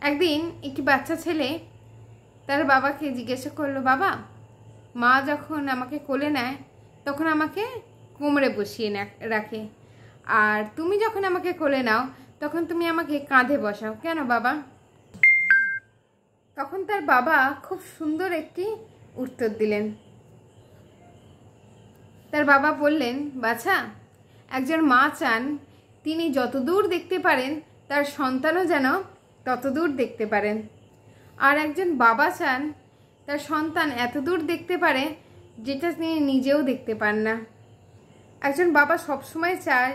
একদিন একটি বাচ্চা ছেলে তার বাবাকে জিজ্ঞাসা করলো, বাবা, মা যখন আমাকে কোলে নেয় তখন আমাকে কোমরে বসিয়ে রাখে, আর তুমি যখন আমাকে কোলে নাও তখন তুমি আমাকে কাঁধে বসাও, কেন বাবা? তখন তার বাবা খুব সুন্দর একটি উত্তর দিলেন। তার বাবা বললেন, বাছা, একজন মা চান তিনি যতদূর দেখতে পারেন তার সন্তানও যেন ততদূর দেখতে পারেন, আর একজন বাবা চান তার সন্তান এতদূর দেখতে পারে যেটা তিনি নিজেও দেখতে পান না। একজন বাবা সবসময় চায়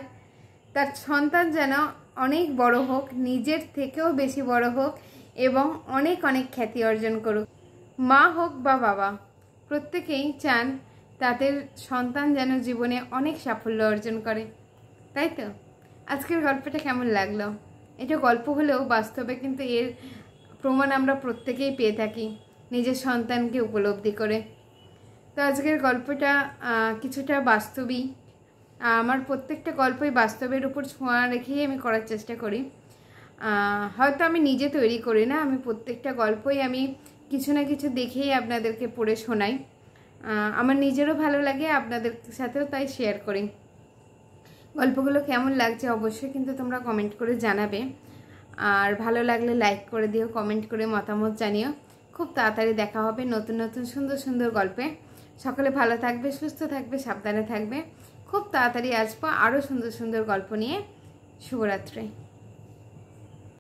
তার সন্তান যেন অনেক বড় হোক, নিজের থেকেও বেশি বড় হোক এবং অনেক অনেক খ্যাতি অর্জন করুক। মা হোক বা বাবা, প্রত্যেকেই চান তাদের সন্তান যেন জীবনে অনেক সাফল্য অর্জন করে, তাই তো? আজকের গল্পটা কেমন লাগলো? এটা গল্প হলেও বাস্তবে কিন্তু এর প্রমাণ আমরা প্রত্যেকেই পেয়ে থাকি নিজের সন্তানকে উপলব্ধি করে। তো আজকের গল্পটা কিছুটা বাস্তবই। আমার প্রত্যেকটা গল্পই বাস্তবের উপর ছোঁয়া রেখেই আমি করার চেষ্টা করি। হয়তো আমি নিজে তৈরি করি না, আমি প্রত্যেকটা গল্পই আমি কিছু না কিছু দেখেই আপনাদেরকে পড়ে শোনাই। আমার নিজেরও ভালো লাগে, আপনাদের সাথেও তাই শেয়ার করি। গল্পগুলো কেমন লাগছে অবশ্যই কিন্তু তোমরা কমেন্ট করে জানাবে, আর ভালো লাগলে লাইক করে দিও, কমেন্ট করে মতামত জানিও। খুব তাড়াতাড়ি দেখা হবে নতুন নতুন সুন্দর সুন্দর গল্পে। সকলে ভালো থাকবে, সুস্থ থাকবে, সাবধানে থাকবে। খুব তাড়াতাড়ি আসবো আরও সুন্দর সুন্দর গল্প নিয়ে। শুভরাত্রি।